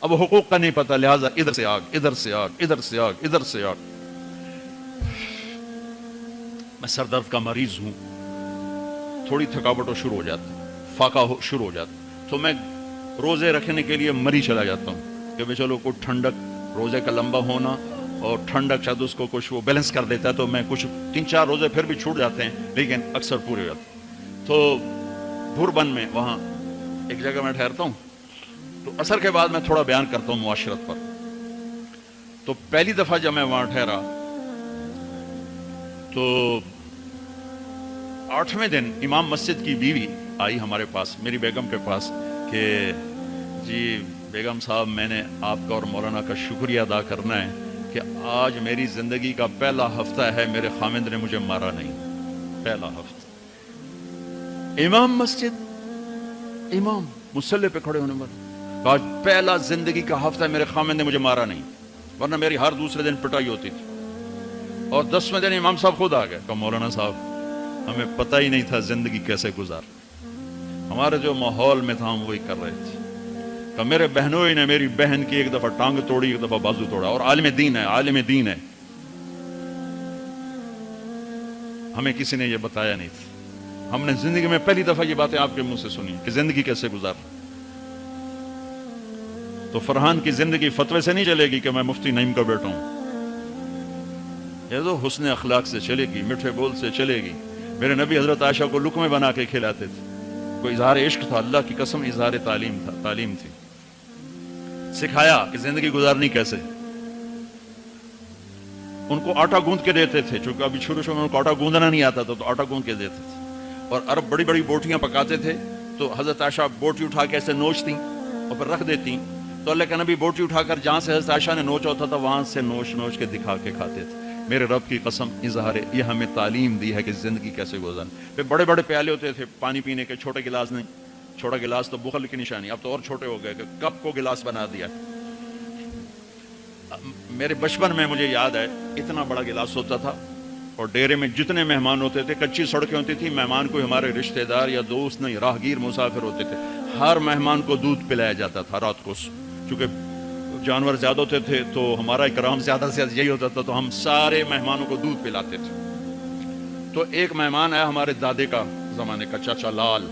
اب حقوق کا نہیں پتہ، لہٰذا ادھر سے آگ، ادھر سے آگ، ادھر سے آگ، ادھر سے آگ۔ میں سر درد کا مریض ہوں، تھوڑی تھکاوٹ شروع ہو جاتا، فاقہ شروع ہو جاتا، تو میں روزے رکھنے کے لیے مری چلا جاتا ہوں کہ بھئی چلو کوئی ٹھنڈک، روزے کا لمبا ہونا اور ٹھنڈک شاید اس کو کچھ وہ بیلنس کر دیتا ہے، تو میں کچھ 3-4 روزے پھر بھی چھوٹ جاتے ہیں لیکن اکثر پورے ہو جاتے ہیں۔ تو بھوربن میں وہاں ایک جگہ میں ٹھہرتا ہوں، تو عصر کے بعد میں تھوڑا بیان کرتا ہوں معاشرت پر۔ تو پہلی دفعہ جب میں وہاں ٹھہرا تو 8ویں دن امام مسجد کی بیوی آئی ہمارے پاس، میری بیگم کے پاس، کہ جی بیگم صاحب میں نے آپ کا اور مولانا کا شکریہ ادا کرنا ہے کہ آج میری زندگی کا پہلا ہفتہ ہے میرے خامند نے مجھے مارا نہیں۔ پہلا ہفتہ امام مسجد، امام مصلی پہ کھڑے ہونے والا، آج پہلا زندگی کا ہفتہ ہے میرے خامند نے مجھے مارا نہیں، ورنہ میری ہر دوسرے دن پٹائی ہوتی تھی۔ اور 10ویں دن امام صاحب خود آ گئے، کہا مولانا صاحب ہمیں پتہ ہی نہیں تھا زندگی کیسے گزار، ہمارے جو ماحول میں تھا ہم وہی کر رہے تھے۔ کہ میرے بہنوئی نے میری بہن کی ایک دفعہ ٹانگ توڑی، ایک دفعہ بازو توڑا، اور عالم دین ہے، عالم دین ہے، ہمیں کسی نے یہ بتایا نہیں تھا، ہم نے زندگی میں پہلی دفعہ یہ باتیں آپ کے منہ سے سنی کہ زندگی کیسے گزار۔ تو فرحان کی زندگی فتوے سے نہیں چلے گی کہ میں مفتی نعیم کا بیٹا ہوں، یہ تو حسن اخلاق سے چلے گی، میٹھے بول سے چلے گی۔ میرے نبی حضرت عائشہ کو لقمے بنا کے کھلاتے تھے، کوئی اظہار عشق تھا، اللہ کی قسم اظہار تعلیم تھی، سکھایا کہ زندگی گزارنی کیسے۔ ان کو آٹا گوندھ کے دیتے تھے، چونکہ ابھی شروع میں ان کو آٹا گوندنا نہیں آتا تھا، تو آٹا گوندھ کے دیتے تھے، اور عرب بڑی بڑی بوٹیاں پکاتے تھے، تو حضرت عائشہ بوٹی اٹھا کے ایسے نوچتی اور پھر رکھ دیتی، تو اللہ کا نبی بوٹی اٹھا کر جہاں سے حضرت عائشہ نے نوچا ہوتا تھا وہاں سے نوچ کے دکھا کے کھاتے تھے۔ میرے رب کی قسم اظہار یہ ہمیں تعلیم دی ہے کہ زندگی کیسے گزارنا۔ پھر بڑے بڑے پیالے ہوتے تھے پانی پینے کے، چھوٹے گلاس نہیں، چھوٹا گلاس تو بخل کی نشانی، اب تو اور چھوٹے ہو گئے کہ کپ کو گلاس بنا دیا۔ میرے بچپن میں مجھے یاد ہے اتنا بڑا گلاس ہوتا تھا، اور ڈیرے میں جتنے مہمان ہوتے تھے، کچی سڑکیں ہوتی تھی، مہمان کوئی ہمارے رشتہ دار یا دوست نہیں، راہگیر مسافر ہوتے تھے، ہر مہمان کو دودھ پلایا جاتا تھا رات کو، چونکہ جانور زیادہ ہوتے تھے تو ہمارا اکرام زیادہ سے زیادہ یہی ہوتا تھا، تو ہم سارے مہمانوں کو دودھ پلاتے تھے۔ تو ایک مہمان آیا ہمارے دادے کا زمانے کا، چاچا لال،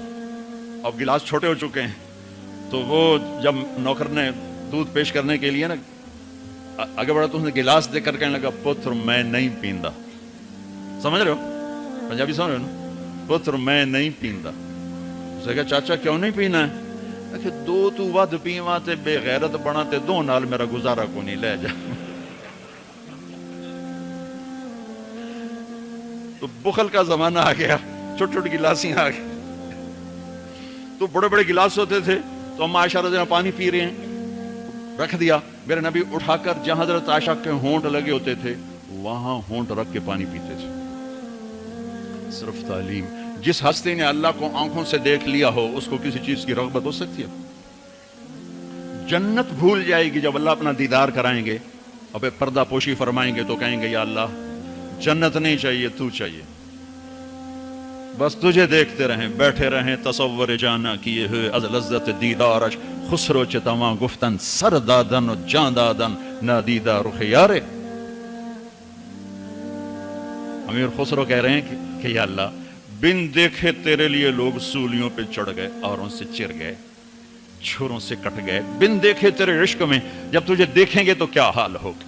اب گلاس چھوٹے ہو چکے ہیں، تو وہ جب نوکر نے دودھ پیش کرنے کے لیے نا آگے بڑھا تو اس نے گلاس دے کر کہنے لگا پتر میں نہیں پیندا، سمجھ رہے ہو پنجابی سمجھ رہے ہو نا، پتر میں نہیں پیندا۔ اس نے کہا چاچا کیوں نہیں پینا ہے؟ کہ دو تو ود پیواں تے بے غیرت بنا تے دو نال میرا گزارا کو نہیں، لے جا۔ تو بخل کا زمانہ آ گیا، چھوٹی چھوٹی گلاسیاں آ گئی، تو بڑے بڑے گلاس ہوتے تھے، تو ہم عائشہ رضی اللہ پانی پی رہے ہیں، رکھ دیا، میرے نبی اٹھا کر جہاں حضرت عائشہ کے ہونٹ لگے ہوتے تھے وہاں ہونٹ رکھ کے پانی پیتے تھے۔ صرف تعلیم، جس ہستی نے اللہ کو آنکھوں سے دیکھ لیا ہو اس کو کسی چیز کی رغبت ہو سکتی ہے؟ جنت بھول جائے گی جب اللہ اپنا دیدار کرائیں گے اور پھر پردہ پوشی فرمائیں گے تو کہیں گے یا اللہ جنت نہیں چاہیے، تو چاہیے، بس تجھے دیکھتے رہیں، بیٹھے رہیں تصور جانا کیے ہوئے از لذت دیدارش، خسرو چتواں گفتن سر دادن و جان دادن نادیدہ رخ یارے۔ امیر خسرو کہہ رہے ہیں کہ یا اللہ بن دیکھے تیرے لیے لوگ سولیوں پہ چڑھ گئے، اوروں سے چر گئے، چھروں سے کٹ گئے، بن دیکھے تیرے عشق میں جب تجھے دیکھیں گے تو کیا حال ہوگا۔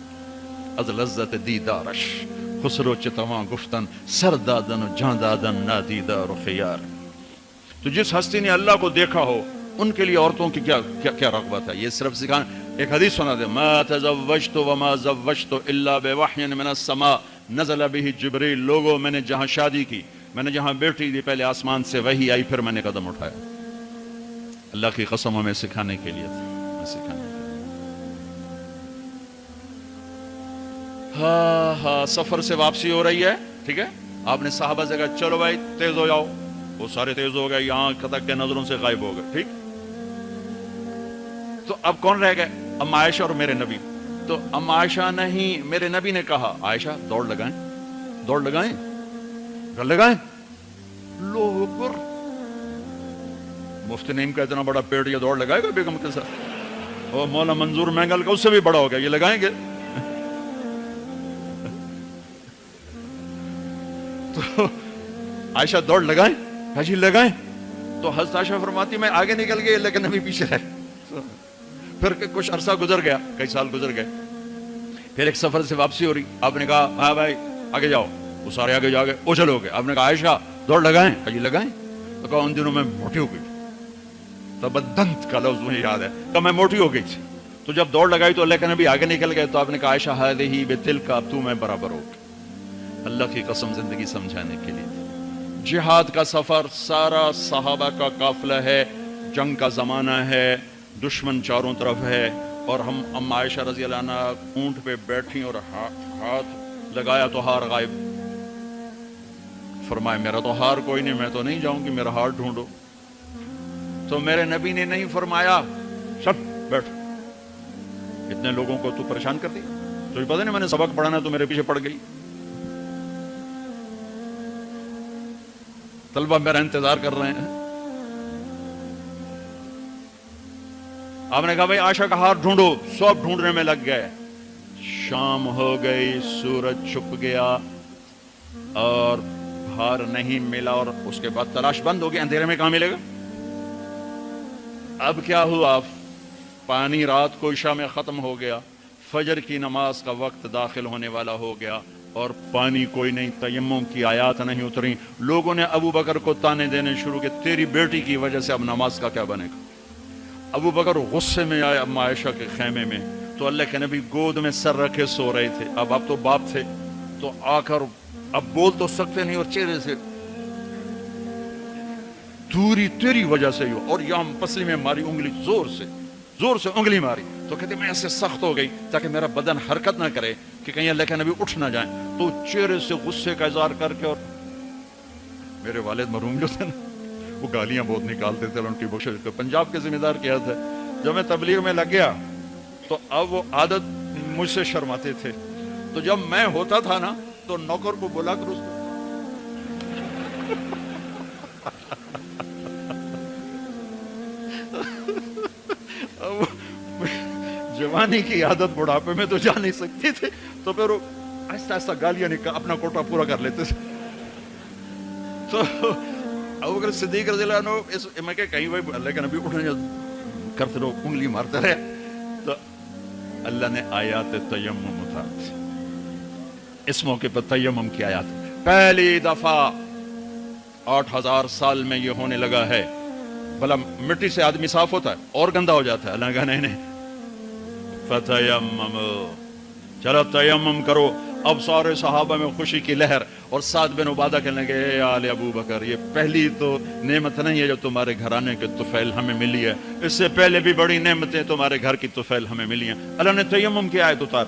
از لذت دیدارش خسرو چتواں گفتن سر دادن و جان دادن نادیدہ رخ یار۔ تو جس ہستی نے اللہ کو دیکھا ہو ان کے لیے عورتوں کی کیا رغبت ہے؟ یہ صرف سکھانا۔ ایک حدیث سنا دے، ما تزوجت وما زوجت الا بوحی من السماء نزل به جبریل۔ لوگوں میں نے جہاں شادی کی، میں نے جہاں بیٹی دی، پہلے آسمان سے وحی آئی، پھر میں نے قدم اٹھایا۔ اللہ کی قسم ہمیں سکھانے کے لیے تھا، ہاں سفر سے واپسی ہو رہی ہے، ٹھیک ہے، آپ نے صحابہ سے کہا چلو بھائی تیز ہو جاؤ، وہ سارے تیز ہو گئے، یہاں تک کے نظروں سے غائب ہو گئے، ٹھیک۔ تو اب کون رہ گئے؟ ام عائشہ اور میرے نبی۔ تو ام عائشہ نہیں، میرے نبی نے کہا عائشہ دوڑ لگائیں، دوڑ لگائیں، لگائیں۔ اللہ اکبر، مفتی نعیم کا اتنا بڑا پیڑ، یہ دوڑ لگائے گا بیگم کے ساتھ؟ اور مولا منظور مینگل کا اس سے بھی بڑا ہو گیا، یہ لگائیں گے؟ تو عائشہ دوڑ لگائیں، کہا جی لگائیں. تو حضرت عائشہ فرماتی میں آگے نکل گئی لیکن نبی پیچھے رہے. پھر کچھ عرصہ گزر گیا، کئی سال گزر گئے. پھر ایک سفر سے واپسی ہو رہی، آپ نے کہا ہاں بھائی آگے جاؤ. وہ سارے آگے جا گئے، اچھل ہو گئے. آپ نے کہا عائشہ دوڑ لگائیں؟ کہا جی لگائیں. تو کہا ان دنوں میں موٹی ہو گئی. تبدنت کا لفظ مجھے یاد ہے، کہ میں موٹی ہو گئی تھی. تو جب دوڑ لگائی تو اللہ کے نبی آگے نکل گئے. تو آپ نے کہا عائشہ ہذہ بتلک، اب تو میں برابر ہو گئی. اللہ کی قسم زندگی سمجھانے کے لیے. جہاد کا سفر سارا صحابہ کا قافلہ ہے، جنگ کا زمانہ ہے، دشمن چاروں طرف ہے، اور ہم عائشہ رضی اللہ عنہ اونٹ پہ بیٹھی اور ہاتھ لگایا تو ہار غائب. فرمائے میرا تو ہار کوئی نہیں، میں تو نہیں جاؤں گی، میرا ہار ڈھونڈو. تو میرے نبی نے نہیں فرمایا چل بیٹھ، اتنے لوگوں کو تو پریشان کر دی، تو پتہ نہیں میں نے سبق پڑھانا تو میرے پیچھے پڑ گئی. طلبہ میرا انتظار کر رہے ہیں. آپ نے کہا بھائی عائشہ کا ہار ڈھونڈو. سب ڈھونڈنے میں لگ گئے. شام ہو گئی، سورج چھپ گیا اور ہار نہیں ملا، اور اس کے بعد تلاش بند ہو گئی. اندھیرے میں کہاں ملے گا؟ اب کیا ہوا؟ پانی رات کو عشاء میں ختم ہو گیا، فجر کی نماز کا وقت داخل ہونے والا ہو گیا اور پانی کوئی نہیں، تیمم کی آیات نہیں اتری. لوگوں نے ابو بکر کو تانے دینے شروع کیے، تیری بیٹی کی وجہ سے اب نماز کا کیا بنے گا. ابو بکر غصے میں آئے اما عائشہ کے خیمے میں. تو اللہ کے نبی گود میں سر رکھے سو رہے تھے. اب تو باپ تھے تو آ کر اب بول تو سکتے نہیں، اور چہرے سے دوری تیری وجہ سے ہو، اور یہاں پسلی میں ماری انگلی، زور سے انگلی ماری. تو کہتے میں ایسے سخت ہو گئی تاکہ میرا بدن حرکت نہ کرے کہ کہیں اللہ کے نبی اٹھ نہ جائیں. تو چہرے سے غصے کا اظہار کر کے، اور میرے والد مرحوم جو تھے نا وہ گالیاں بہت نکالتے تھے، ان کی بخشش کو پنجاب کے ذمہ دار کیا تھا. جب میں تبلیغ میں لگ گیا تو اب وہ عادت مجھ سے شرماتے تھے. تو جب میں ہوتا تھا نا تو نوکر کو بلا کر اس کو جوانی کی عادت بڑھاپے میں تو جا نہیں سکتی تھے، تو پھر وہ آہستہ آہستہ گالیاں اپنا کوٹا پورا کر لیتے تھے. تو ابو بکر صدیق رضی اللہ عنہ میں کہ کہیں بھائی اللہ کے نبی اٹھنے کرتے رہو، انگلی مارتے رہے. تو اللہ نے آیات تیمم اتاری. اس موقع پر تیمم کی آیات پہلی دفعہ 8000 سال میں یہ ہونے لگا ہے. بھلا مٹی سے آدمی صاف ہوتا ہے اور گندا ہو جاتا ہے؟ اللہ کہا نہیں، فتیمموا، چلو تیمم کرو. اب سارے صحابہ میں خوشی کی لہر، اور سعد بن عبادہ کہنے لگے اے آل ابو بکر، یہ پہلی تو نعمت نہیں ہے جو تمہارے گھرانے کے طفیل ہمیں ملی ہے، اس سے پہلے بھی بڑی نعمتیں تمہارے گھر کی طفیل ہمیں ملی ہیں. اللہ نے تیمم کی آیت اتار.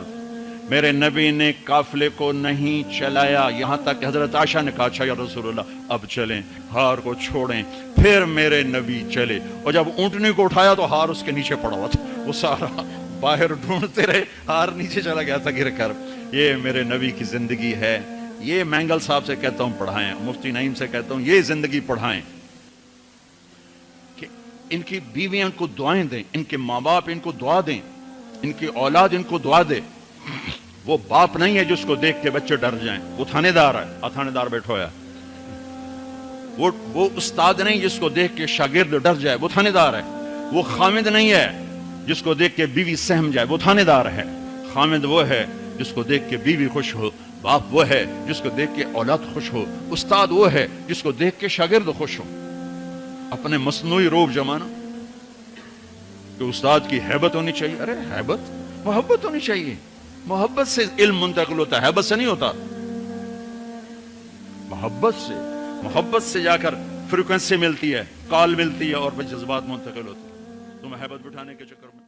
میرے نبی نے قافلے کو نہیں چلایا، یہاں تک کہ حضرت عائشہ نے کہا اچھا یا رسول اللہ اب چلیں، ہار کو چھوڑیں. پھر میرے نبی چلے، اور جب اونٹنی کو اٹھایا تو ہار اس کے نیچے پڑا ہوا تھا. وہ سارا باہر ڈھونڈتے رہے، ہار نیچے چلا گیا تھا گر کر. یہ میرے نبی کی زندگی ہے. یہ مینگل صاحب سے کہتا ہوں پڑھائیں، مفتی نعیم سے کہتا ہوں یہ زندگی پڑھائیں، کہ ان کی بیویاں ان کو دعائیں دیں، ان کے ماں باپ ان کو دعا دیں، ان کی اولاد ان کو دعا دے. وہ باپ نہیں ہے جس کو دیکھ کے بچے ڈر جائیں، وہ تھانے دار ہے، تھانے دار بیٹھا ہوا ہے. وہ استاد نہیں جس کو دیکھ کے شاگرد ڈر جائے، وہ تھانے دار ہے. وہ خامد نہیں ہے جس کو دیکھ کے بیوی سہم جائے، وہ تھانے دار ہے. خامد وہ ہے جس کو دیکھ کے بیوی خوش ہو، باپ وہ ہے جس کو دیکھ کے اولاد خوش ہو، استاد وہ ہے جس کو دیکھ کے شاگرد خوش ہو. اپنے مصنوعی روب جمانا کہ استاد کی ہیبت ہونی چاہیے. ارے ہیبت، محبت ہونی چاہیے. محبت سے علم منتقل ہوتا ہے، ہیبت سے نہیں ہوتا. محبت سے جا کر فریکوینسی ملتی ہے، کال ملتی ہے، اور پھر جذبات منتقل ہوتے ہیں. تم ہیبت بٹھانے کے چکر میں